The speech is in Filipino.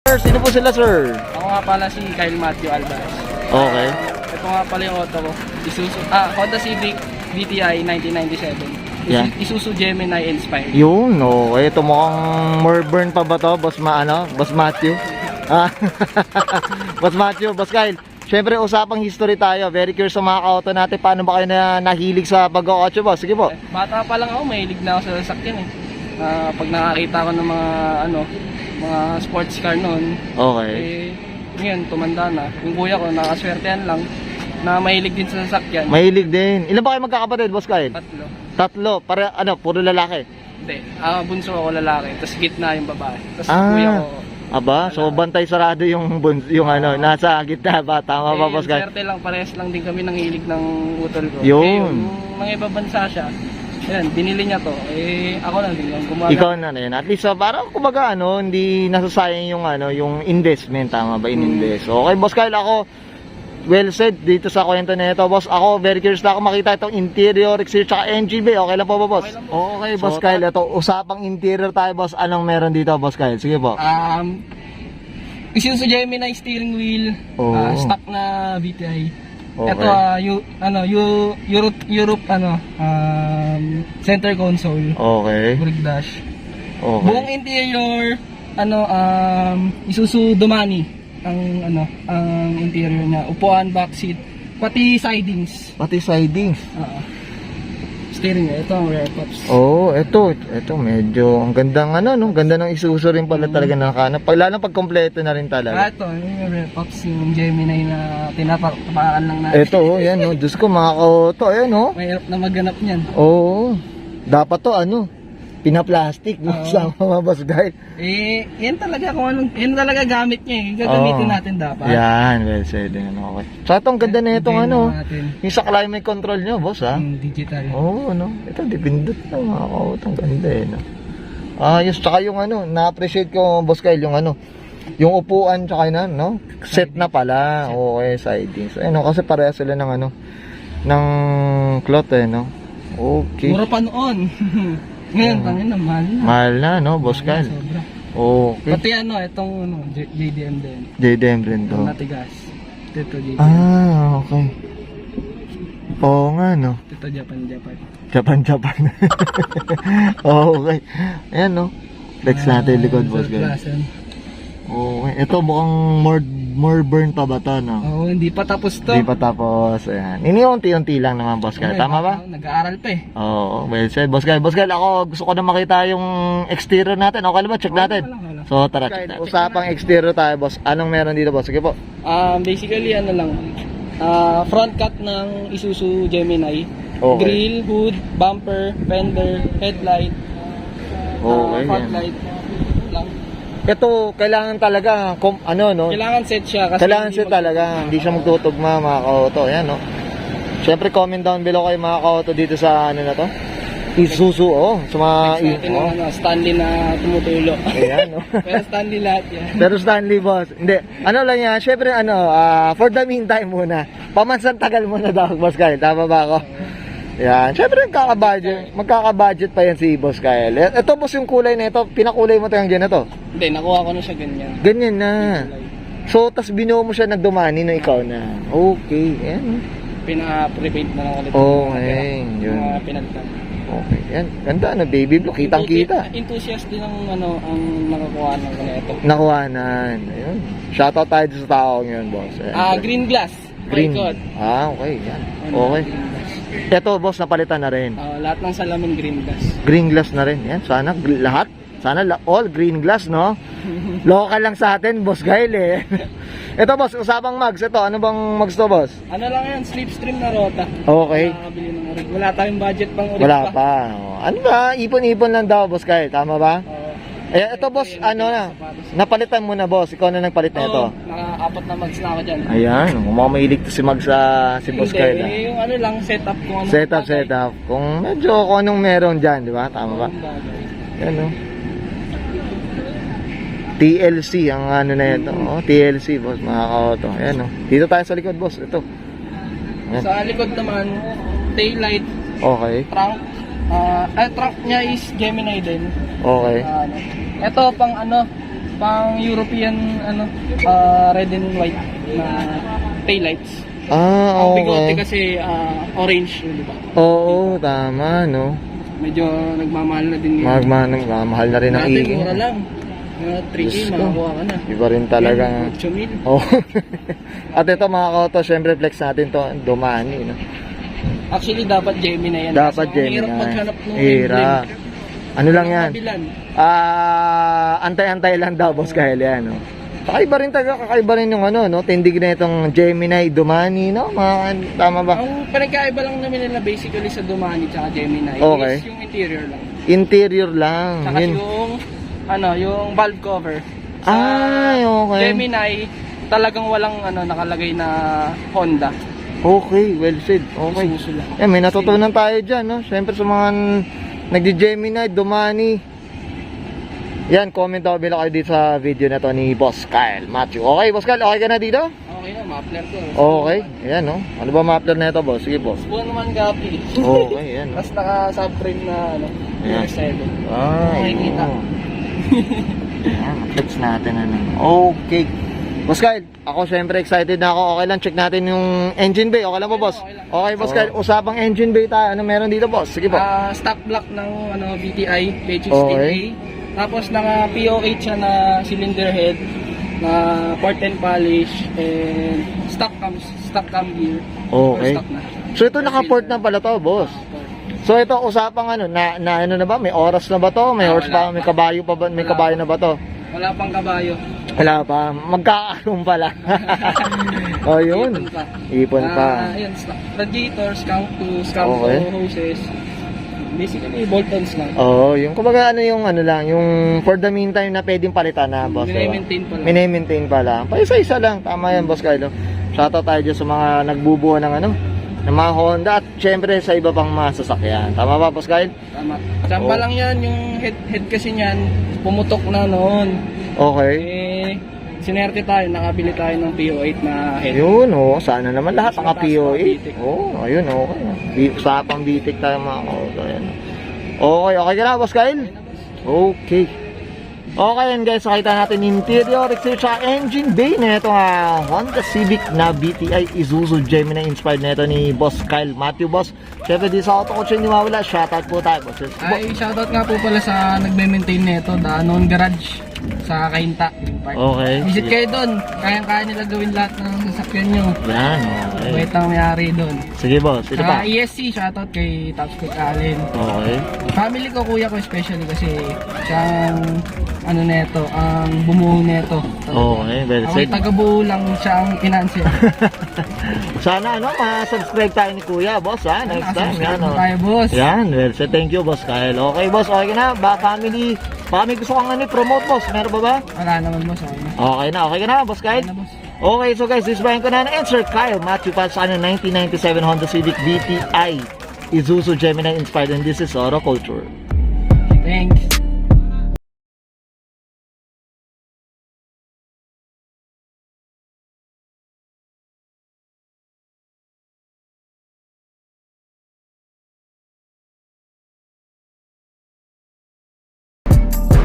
Sir, sino po sila, sir? Ako nga pala si Kyle Matthew Alvarez. Okay. Ito nga pala yung auto ko. Isuzu, Honda Civic GTI 1997. Yeah. Isuzu Gemini Inspired. Yun, okay. Ito mukhang more burn pa ba to, Boss Boss Matthew? Ah, Boss Matthew, Boss Kyle. Siyempre, usapang history tayo. Very curious sa mga ka-auto natin. Paano ba kayo nahilig sa pag-auto, boss? Sige po. Bata pa lang ako, mahilig na ako sa sasakyan eh. Pag nakakita ko ng mga sports car noon, Okay. ngayon tumanda na. Yung kuya ko, nakaswertehan lang na mahilig din sa sasakyan. Mahilig din. Ilan ba kayo magkakapatid, Boss Kyle? Tatlo. Tatlo. Para puro lalaki. Hindi. Bunso ako lalaki. Tapos gitna yung babae. Tapos Ah. kuya ko. Aba, so bantay sarado yung nasa gitna ba? Tama ba, Boss Kyle? Swerte lang, parehas lang din kami nangilig ng utol ko. Yun. Yung mga ibang bansa siya, ayan, binili niya to. Ako lang din lang gumawa. Ikaw na rin. At least, parang kumbaga, hindi nasasayang yung investment. Tama ba? In-invest. Okay, Boss Kyle, ako, well said dito sa kwento na ito, boss. Ako, very curious na ako makita itong interior, exterior, tsaka NGB. Okay lang po ba, boss? Okay, Boss Kyle. Ito, usapang interior tayo, boss. Anong meron dito, Boss Kyle? Sige po. Isuzu Gemini steering wheel, stock na VTI. Okay. Ito, Europe, center console. Okay. Brake dash. Okay. Buong interior, Isuzu Domani ang interior niya. Upuan, back seat, pati sidings. Pati sidings. Steering niya, ito ang rear tops. Oh, ito medyo ang gandang ganda ng Isuzu rin pala talaga nakahanap. Pag kompleto na rin talaga. Ito, yung rear tops, yung Gemini na tinapakan lang natin. Ito, yan Diyos ko, mga ka-auto, ayan Mahirap na maganap niyan. Oo. Dapat to pinaplastic sa mga Boss Kyle. Yan talaga yan talaga gamit niya eh. Gagamitin natin dapat. Yan, well said. Okay. So, itong ganda na itong yung sa climate control nyo, boss, ha? Digital. Oo, Ito, dipindot na mga ka-auto. Ang ganda, Ayos, tsaka yung na-appreciate ko, Boss Kyle, yung upuan, tsaka set na pala. Okay, siding. So, kasi pareha sila ng cloth, Okay. Mura pa noon. Ngayon, mahal na. Mahal na, Boss Kyle? Sobra. Okay. Pati itong JDM din. JDM rin to. Yung natigas. Ito JDM. Okay. Oo nga, Ito Japan. Japan. Okay. Ayan, flex natin yung likod, Boss Kyle. Okay. Ito mukhang more burn pa ba ito, Oo, hindi pa tapos to. Hindi pa tapos. Ayan. Iniunti-unti lang naman, Boss Kyle. Tama ba? Nag-aaral pa eh. Oo, well said. Boss Kyle, ako gusto ko na makita yung exterior natin. Okay ba? Check natin. Wala. So, tara, check natin. Usapang exterior tayo, boss. Anong meron dito, boss? Sige po. Basically, front cut ng Isuzu Gemini. Okay. Grill, hood, bumper, fender, headlight, fog light. Lang. Ito, kailangan talaga, Kailangan set siya kasi kailangan set talaga. Hindi siya magtutugma, mga ka-auto. Ayan, Siyempre, comment down below kayo, mga ka-auto, dito sa, na to? Isuzu, sa mga, Stanley na tumutulo. Ayan, Pero Stanley lahat yan. Pero Stanley, boss. Hindi. Lang yan, siyempre, for the meantime muna. Pamansan tagal muna daw, Boss Kyle. Tama ba ako? Yan. Siyempre, magkaka-budget pa yan si Boss Kyle. Ito, boss, yung kulay na ito, pinakulay mo ito yung ganito. Hindi, nakuha ko na siya ganyan. Ganyan na. So, tas binuo mo siya nagdumani na ikaw na. Okay. Yan. Pina-prepaint na lang ulit. Okay. Yun. Pinagtan. Okay. Yan. Ganda, baby blue. Kitang-kita. Enthusiast din ang nakakuha ng ganito. Nakuhanan. Ayun. Shoutout tayo sa tao ngayon, boss. Ayan. Green glass. Green. Boycott. Okay. Yan. Okay. Ito, boss, napalitan na rin. Lahat ng salamin green glass. Green glass na rin. Yan. Sana lahat. Sana all green glass, no? Local lang sa atin, Boss Kyle, eh. Ito, boss, usapang mags. Ito, ano bang mags to, boss? Ano lang yan, slipstream na rota. Okay. Nakakabili ng rig. Wala tayong budget pang ulit Wala pa. Ano ba? Ipon-ipon lang daw, Boss Kyle. Tama ba? Ito, boss, napalitan mo na, boss. Ikaw na nagpalit na ito. Naka-apat na mags na ako dyan. Ayan, mamamahilig to si Mags si Boss Kyle. Yung setup kung ano. Setup. Kung medyo kung anong meron dyan, di ba? Tama ba? Yan, TLC ang na ito. TLC, boss, mga ka-auto. Ayan, Dito tayo sa likod, boss. Ito. Ayan. Sa likod naman, taillight. Okay. Trunk. Trunk niya is Gemini din. Okay. Ito pang pang European red and white na taillights. Ang bigote Okay. kasi orange, di ba? Oo, tama, no? Medyo nagmamahal na din ngayon. Mahal na rin ang Dati ingin. mura lang. 3K, Diyos ko. makakuha ka na. Iba rin talagang... 8,000. Oh. At ito mga kauto, syempre flex natin to, Domani, no? Actually, dapat Gemini yan. Dapat Kasi ang hirap Gemini. maghanap ng Hira. Ano lang yan? Kabilan. Antay-antay lang daw, boss Kyle, yan, no? Kakaiba rin yung ano, no? Tindig na itong Gemini, Domani, no? Tama ba? Ang pinagkaiba lang namin nila basically sa Domani tsaka Gemini Okay. is yung interior lang. Interior lang. Tsaka Yun. yung valve cover. Sa Ay, okay. Gemini, talagang walang nakalagay na Honda. Okay, well said. Okay. Isuzu lang. May natutunan tayo dyan, no? Siyempre sa mga nagdi-Gemini, Domani. Yan, comment daw bila kayo dito sa video na to ni Boss Kyle Matthew. Okay, Boss Kyle, okay ka na dito? Okay na, muffler ko. Okay, ayan, no? Ano ba muffler na ito, boss? Sige, boss. Buwan naman gapi. Okay, ayan, no? Tapos naka-subframe na Ayan. US7. Ay, Makikita. oo. Ayan, flex natin, ano. Okay. Boss Kyle, ako syempre excited na ako. Okay lang, check natin yung engine bay. Okay lang po, boss? Okay lang. Okay, Boss Kyle, usapang engine bay tayo. Ano meron dito, boss? Sige po. Stock block ng VTI, Okay. PH16A. Tapos naka PO8 siya na cylinder head na port and polish and stock cam gear. Okay. Or stock na. So ito naka-port na pala to, boss. So ito usapang ano na ano na ba? May oras na ba to? May horsepower, may kabayo pa ba? May Wala kabayo pa. na ba to? Wala pang kabayo. Wala pa. Magkakaroon pala. Oh, yun. Ipon pa. Ipon pa. Ayun, radiator, scam Okay. hoses. Basically, bolt-ons lang. Oh, yung kumbaga ano yung ano lang, yung for the meantime na pwedeng palitan na, boss. diba? Mini-maintain pa lang. Mini-maintain pa lang. Pa isa-isa lang. Tama yan, Boss Kyle. Shoutout tayo dyan sa mga nagbubuo ng ano, ng mga Honda at syempre sa iba pang mga sasakyan. Tama ba, Boss Kyle? Tama. Tsamba Oh. lang yan, yung head kasi niyan, pumutok na noon. Okay. Sinerte tayo, nakabili tayo ng PO8 na head. Yun, oh. Sana naman lahat Sa naka taas, POA. bitik. Oh, ayun, okay. Usapang bitik tayo mga kauto. Ayan. Okay ka na, Boss Kyle? Okay. Okay, and guys, nakita natin interior, exterior, engine bay na ito Honda Civic na VTI Isuzu Gemini inspired na ito ni Boss Kyle Matthew, boss. Siyempre, di sa Auto Coach hindi mawala. Shoutout po tayo, boss. Ay, shoutout nga po pala sa nagme-maintain nito, The Unknown Garage sa Kainta. Okay. Visit kayo doon. Kayang-kaya nila gawin lahat ng sasakyan nyo. Yan, okay. Wait ang may-ari doon. Sige, boss. Ito pa. Sa ESC, shoutout kay Top Scoot Allen. Okay. Family ko, kuya ko especially kasi siyang neto, ang bumuo neto. Okay, well Ako said. taga-buo lang siya ang financier. Sana, ma-subscribe tayo ni Kuya, boss, ha? Next time, yan, oh. Tayo, boss. Yan, well said. Thank you, Boss Kyle. Okay, boss, okay ka na? Family, baka may gusto kang promote, boss. Meron ba ba? Wala naman, boss. Okay na. Okay na, Boss Kyle? Okay na, boss. Okay, so guys, this is Brian Conan and Sir Kyle Matthew para sa 1997 Honda Civic VTI Isuzu Gemini inspired, and this is Auto Culture. Thanks.